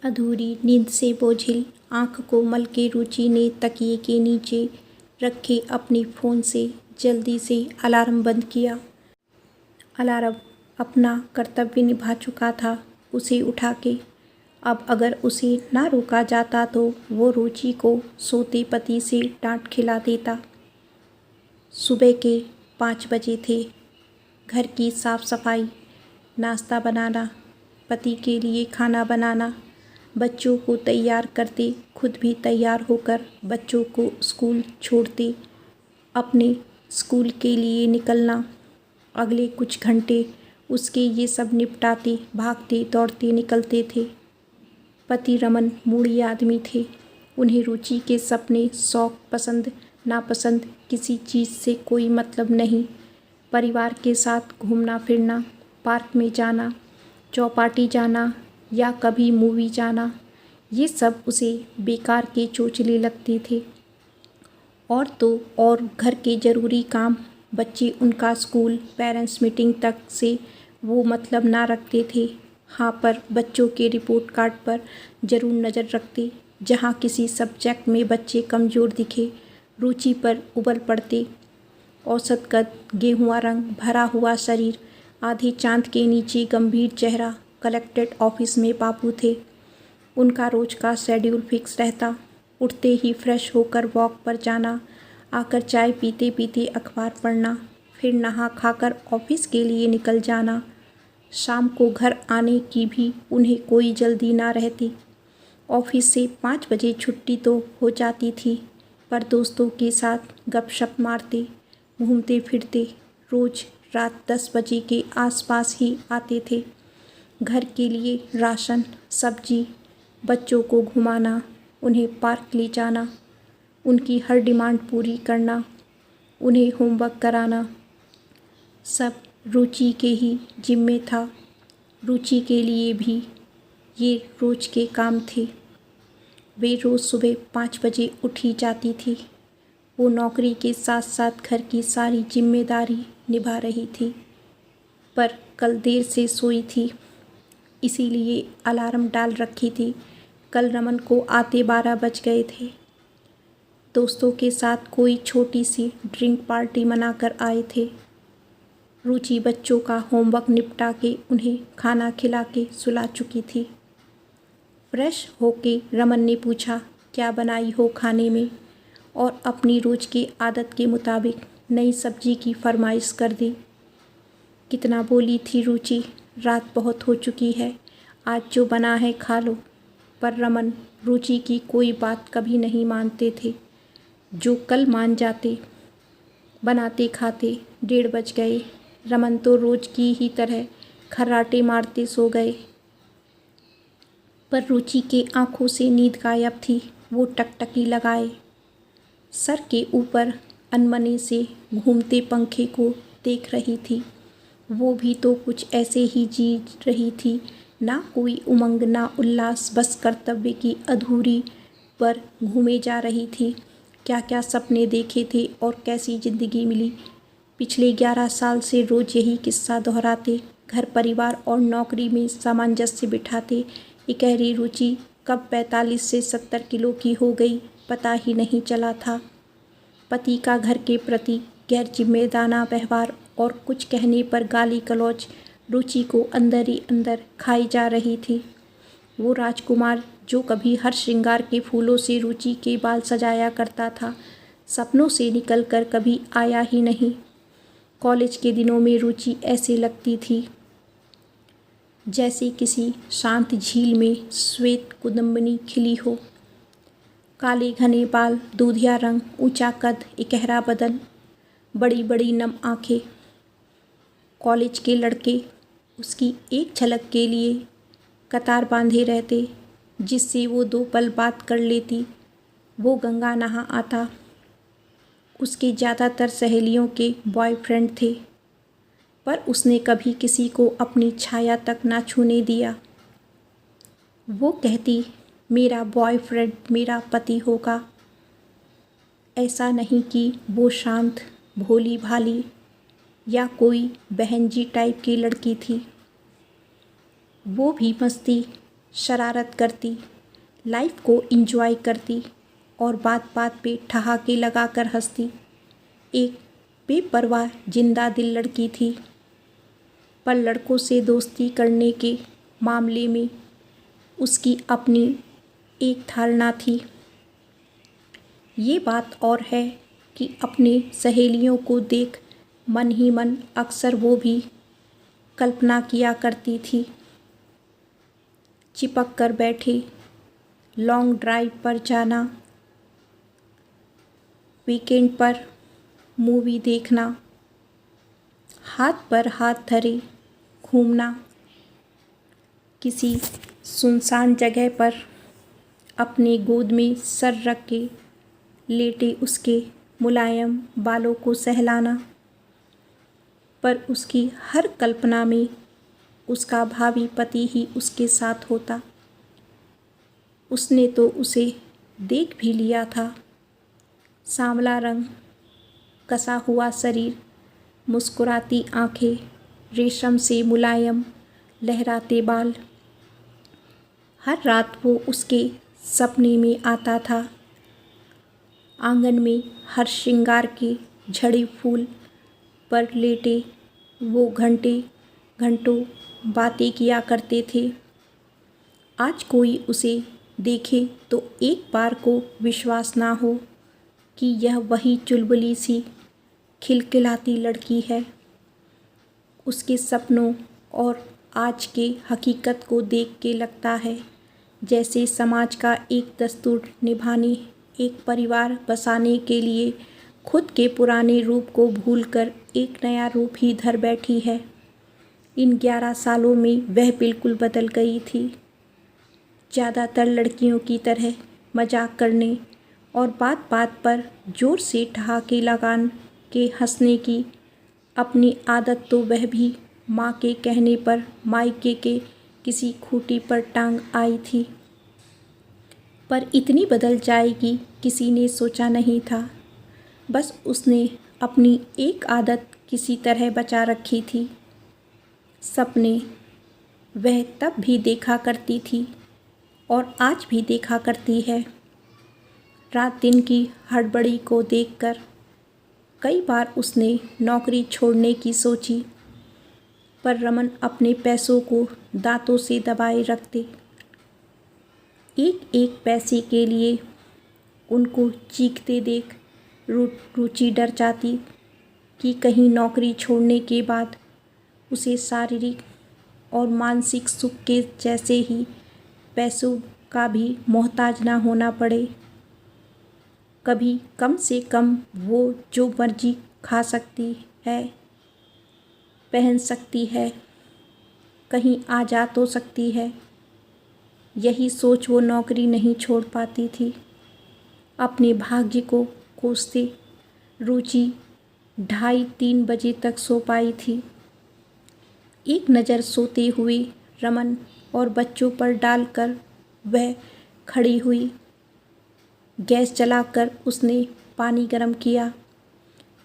अधूरी नींद से बोझिल आँख को मल के रुचि ने तकिए के नीचे रखे अपने फ़ोन से जल्दी से अलार्म बंद किया। अलार्म अपना कर्तव्य निभा चुका था उसे उठा के। अब अगर उसे ना रोका जाता तो वो रुचि को सोते पति से डांट खिला देता। सुबह के 5 बजे थे। घर की साफ सफाई, नाश्ता बनाना, पति के लिए खाना बनाना, बच्चों को तैयार करते, खुद भी तैयार होकर बच्चों को स्कूल छोड़ते, अपने स्कूल के लिए निकलना। अगले कुछ घंटे उसके ये सब निपटाते भागते दौड़ते निकलते थे। पति रमन मूड़ी आदमी थे। उन्हें रुचि के सपने, शौक, पसंद नापसंद किसी चीज़ से कोई मतलब नहीं। परिवार के साथ घूमना फिरना, पार्क में जाना, चौपाटी जाना या कभी मूवी जाना, ये सब उसे बेकार के चोचले लगते थे। और तो और घर के ज़रूरी काम, बच्चे, उनका स्कूल, पेरेंट्स मीटिंग तक से वो मतलब ना रखते थे। हाँ, पर बच्चों के रिपोर्ट कार्ड पर ज़रूर नज़र रखते। जहाँ किसी सब्जेक्ट में बच्चे कमज़ोर दिखे, रुचि पर उबल पड़ते। औसत कद, गेहुआ रंग, भरा हुआ शरीर, आधे चाँद के नीचे गंभीर चेहरा। कलेक्ट्रेट ऑफिस में बाबू थे। उनका रोज का शेड्यूल फिक्स रहता। उठते ही फ्रेश होकर वॉक पर जाना, आकर चाय पीते पीते अखबार पढ़ना, फिर नहा खाकर ऑफिस के लिए निकल जाना। शाम को घर आने की भी उन्हें कोई जल्दी ना रहती। ऑफिस से 5 बजे छुट्टी तो हो जाती थी, पर दोस्तों के साथ गपशप मारते, घूमते फिरते रोज रात 10 बजे के आसपास ही आते थे। घर के लिए राशन, सब्जी, बच्चों को घुमाना, उन्हें पार्क ले जाना, उनकी हर डिमांड पूरी करना, उन्हें होमवर्क कराना, सब रुचि के ही जिम्मे था। रुचि के लिए भी ये रोज के काम थे। वे रोज़ सुबह 5 बजे उठ ही जाती थी। वो नौकरी के साथ साथ घर की सारी जिम्मेदारी निभा रही थी, पर कल देर से सोई थी, इसीलिए अलार्म डाल रखी थी। कल रमन को आते 12 बज गए थे। दोस्तों के साथ कोई छोटी सी ड्रिंक पार्टी मनाकर आए थे। रुचि बच्चों का होमवर्क निपटा के उन्हें खाना खिला के सुला चुकी थी। फ्रेश होके रमन ने पूछा, क्या बनाई हो खाने में, और अपनी रोज की आदत के मुताबिक नई सब्जी की फरमाइश कर दी। कितना बोली थी रुचि, रात बहुत हो चुकी है, आज जो बना है खा लो। पर रमन रुचि की कोई बात कभी नहीं मानते थे। जो कल मान जाते। बनाते खाते 1:30 बज गए। रमन तो रोज की ही तरह खर्राटे मारते सो गए, पर रुचि के आंखों से नींद गायब थी। वो टकटकी लगाए सर के ऊपर अनमने से घूमते पंखे को देख रही थी। वो भी तो कुछ ऐसे ही जी रही थी, ना कोई उमंग ना उल्लास, बस कर्तव्य की अधूरी पर घूमे जा रही थी। क्या क्या सपने देखे थे और कैसी ज़िंदगी मिली। पिछले 11 साल से रोज़ यही किस्सा दोहराते, घर परिवार और नौकरी में सामंजस्य बिठाते। इकहरी रुचि कब 45 से 70 किलो की हो गई पता ही नहीं चला था। पति का घर के प्रति गैर जिम्मेदाराना व्यवहार और कुछ कहने पर गाली गलौज रुचि को अंदर ही अंदर खाई जा रही थी। वो राजकुमार जो कभी हर श्रृंगार के फूलों से रुचि के बाल सजाया करता था, सपनों से निकलकर कभी आया ही नहीं। कॉलेज के दिनों में रुचि ऐसे लगती थी जैसे किसी शांत झील में श्वेत कुदम्बिनी खिली हो। काले घने बाल, दूधिया रंग, ऊंचा कद, इकहरा बदन, बड़ी बड़ी नम आँखें। कॉलेज के लड़के उसकी एक झलक के लिए कतार बांधे रहते, जिससे वो 2 पल बात कर लेती। वो गंगा नहा आता। उसके ज़्यादातर सहेलियों के बॉयफ्रेंड थे, पर उसने कभी किसी को अपनी छाया तक ना छूने दिया। वो कहती, मेरा बॉयफ्रेंड मेरा पति होगा। ऐसा नहीं कि वो शांत, भोली भाली या कोई बहन जी टाइप की लड़की थी। वो भी मस्ती, शरारत करती, लाइफ को एंजॉय करती और बात बात पे ठहाके लगाकर हंसती। एक बेपरवाह जिंदा दिल लड़की थी, पर लड़कों से दोस्ती करने के मामले में उसकी अपनी एक धारणा थी। ये बात और है कि अपने सहेलियों को देख मन ही मन अक्सर वो भी कल्पना किया करती थी, चिपक कर बैठे, लॉन्ग ड्राइव पर जाना, वीकेंड पर मूवी देखना, हाथ पर हाथ धरे घूमना, किसी सुनसान जगह पर अपने गोद में सर रख के लेटे उसके मुलायम बालों को सहलाना। पर उसकी हर कल्पना में उसका भावी पति ही उसके साथ होता। उसने तो उसे देख भी लिया था। सांवला रंग, कसा हुआ शरीर, मुस्कुराती आंखें, रेशम से मुलायम लहराते बाल। हर रात वो उसके सपने में आता था। आंगन में हर श्रृंगार के झड़े फूल पर लेटे वो घंटों बातें किया करते थे। आज कोई उसे देखे तो एक बार को विश्वास ना हो कि यह वही चुलबुली सी खिलखिलाती लड़की है। उसके सपनों और आज के हकीकत को देख के लगता है जैसे समाज का एक दस्तूर निभाने, एक परिवार बसाने के लिए खुद के पुराने रूप को भूलकर एक नया रूप ही धर बैठी है। इन 11 सालों में वह बिल्कुल बदल गई थी। ज़्यादातर लड़कियों की तरह मजाक करने और बात बात पर जोर से ठहाके लगान के हंसने की अपनी आदत तो वह भी माँ के कहने पर मायके के किसी खूंटी पर टांग आई थी। पर इतनी बदल जाएगी किसी ने सोचा नहीं था। बस उसने अपनी एक आदत किसी तरह बचा रखी थी। सपने वह तब भी देखा करती थी और आज भी देखा करती है। रात दिन की हड़बड़ी को देखकर कई बार उसने नौकरी छोड़ने की सोची, पर रमन अपने पैसों को दांतों से दबाए रखते। एक एक पैसे के लिए उनको चीखते देख रुचि डर जाती कि कहीं नौकरी छोड़ने के बाद उसे शारीरिक और मानसिक सुख के जैसे ही पैसों का भी मोहताज ना होना पड़े। कभी कम से कम वो जो मर्जी खा सकती है, पहन सकती है, कहीं आ जा तो सकती है। यही सोच वो नौकरी नहीं छोड़ पाती थी। अपने भाग्य को कोसते रुचि 2:30-3 बजे तक सो पाई थी। एक नज़र सोते हुए रमन और बच्चों पर डालकर वह खड़ी हुई। गैस जलाकर उसने पानी गर्म किया।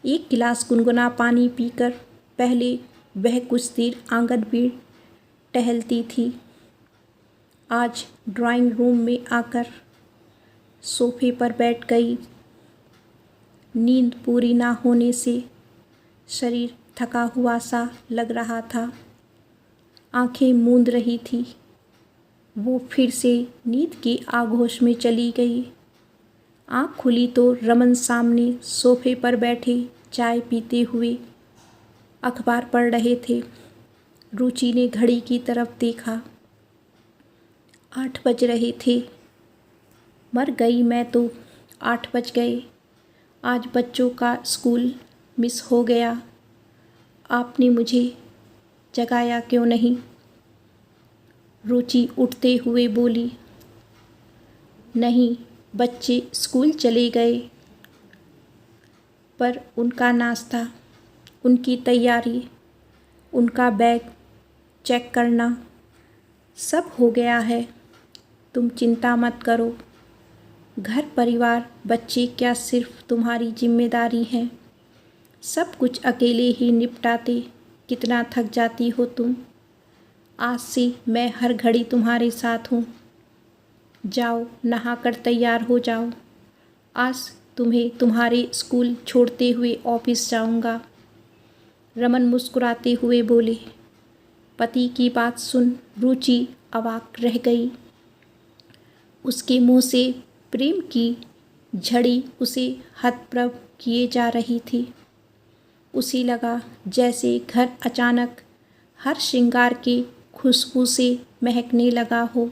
एक गिलास गुनगुना पानी पीकर पहले वह कुछ देर आंगन में टहलती थी। आज ड्राइंग रूम में आकर सोफे पर बैठ गई। नींद पूरी ना होने से शरीर थका हुआ सा लग रहा था। आंखें मूंद रही थी। वो फिर से नींद के आगोश में चली गई। आँख खुली तो रमन सामने सोफे पर बैठे चाय पीते हुए अखबार पढ़ रहे थे। रुचि ने घड़ी की तरफ देखा। 8 बज रहे थे। मर गई मैं तो, 8 बज गए। आज बच्चों का स्कूल मिस हो गया। आपने मुझे जगाया क्यों नहीं? रुचि उठते हुए बोली। नहीं, बच्चे स्कूल चले गए, पर उनका नाश्ता, उनकी तैयारी, उनका बैग चेक करना सब हो गया है। तुम चिंता मत करो। घर परिवार बच्चे क्या सिर्फ तुम्हारी जिम्मेदारी हैं? सब कुछ अकेले ही निपटाते कितना थक जाती हो तुम। आज से मैं हर घड़ी तुम्हारे साथ हूँ। जाओ, नहाकर तैयार हो जाओ। आज तुम्हें तुम्हारे स्कूल छोड़ते हुए ऑफिस जाऊँगा। रमन मुस्कुराते हुए बोले। पति की बात सुन रुचि अवाक रह गई। उसके मुंह से प्रेम की झड़ी उसे हतप्रभ किए जा रही थी। उसे लगा जैसे घर अचानक हर श्रृंगार के खुशबू से महकने लगा हो।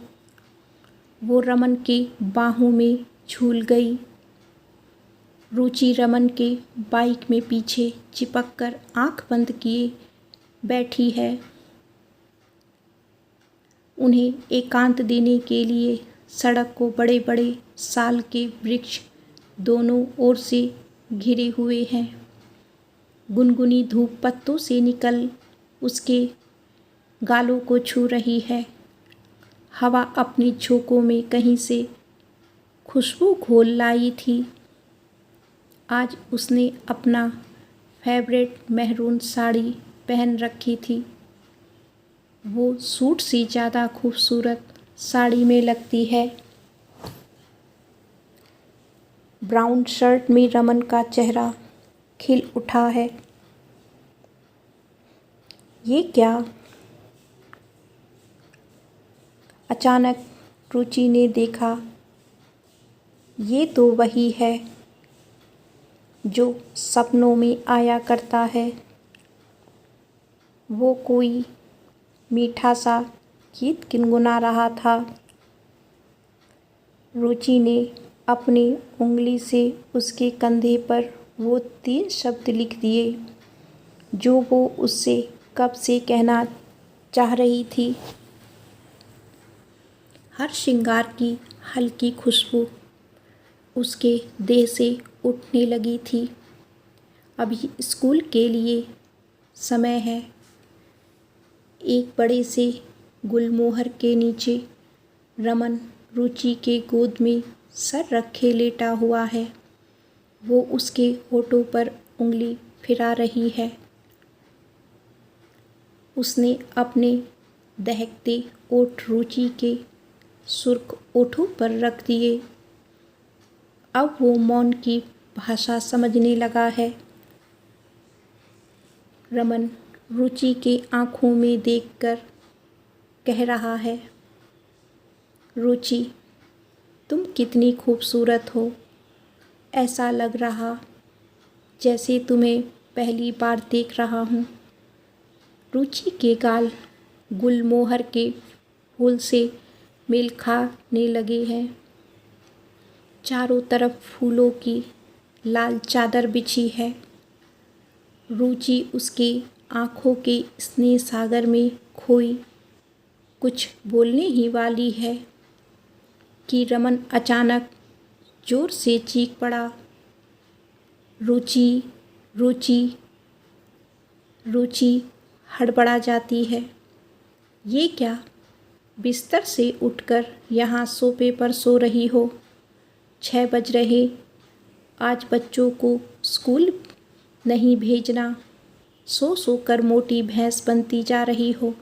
वो रमन के बाहों में झूल गई। रुचि रमन के बाइक में पीछे चिपक कर आँख बंद किए बैठी है। उन्हें एकांत देने के लिए सड़क को बड़े बड़े साल के वृक्ष दोनों ओर से घिरे हुए हैं। गुनगुनी धूप पत्तों से निकल उसके गालों को छू रही है। हवा अपनी झोंकों में कहीं से खुशबू घोल लाई थी। आज उसने अपना फेवरेट मेहरून साड़ी पहन रखी थी। वो सूट से ज़्यादा खूबसूरत साड़ी में लगती है। ब्राउन शर्ट में रमन का चेहरा खिल उठा है। ये क्या? अचानक रुचि ने देखा। ये तो वही है जो सपनों में आया करता है। वो कोई मीठा सा गीत गुनगुना रहा था। रुचि ने अपनी उंगली से उसके कंधे पर वो 3 शब्द लिख दिए जो वो उससे कब से कहना चाह रही थी। हर श्रृंगार की हल्की खुशबू उसके देह से उठने लगी थी। अभी स्कूल के लिए समय है। एक बड़े से गुलमोहर के नीचे रमन रुचि के गोद में सर रखे लेटा हुआ है। वो उसके होठों पर उंगली फिरा रही है। उसने अपने दहकते ओठ रुचि के सुर्ख ओठों पर रख दिए। अब वो मौन की भाषा समझने लगा है। रमन रुचि के आँखों में देखकर कह रहा है, रुचि तुम कितनी खूबसूरत हो। ऐसा लग रहा जैसे तुम्हें पहली बार देख रहा हूँ। रुचि के गाल गुलमोहर के फूल से मेल खाने लगे हैं। चारों तरफ फूलों की लाल चादर बिछी है। रुचि उसके आँखों के स्नेह सागर में खोई कुछ बोलने ही वाली है कि रमन अचानक जोर से चीख पड़ा, रुचि रुचि। रुचि हड़बड़ा जाती है। ये क्या? बिस्तर से उठकर यहाँ सोफे पर सो रही हो। 6 बज रहे। आज बच्चों को स्कूल नहीं भेजना। सो सो कर मोटी भैंस बनती जा रही हो।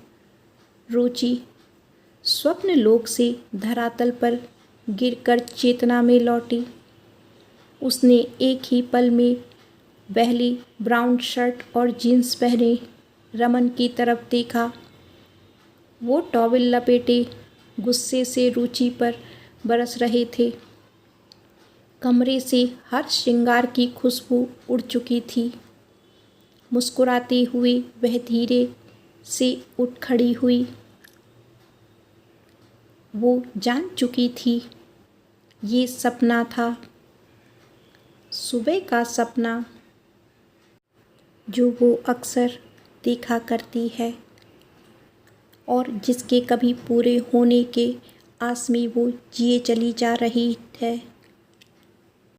रुचि स्वप्न लोक से धरातल पर गिरकर चेतना में लौटी। उसने एक ही पल में बहली ब्राउन शर्ट और जीन्स पहने रमन की तरफ देखा। वो टॉवेल लपेटे गुस्से से रुचि पर बरस रहे थे। कमरे से हर श्रृंगार की खुशबू उड़ चुकी थी। मुस्कुराते हुए वह धीरे से उठ खड़ी हुई। वो जान चुकी थी ये सपना था, सुबह का सपना जो वो अक्सर देखा करती है और जिसके कभी पूरे होने के आस में वो जिए चली जा रही है।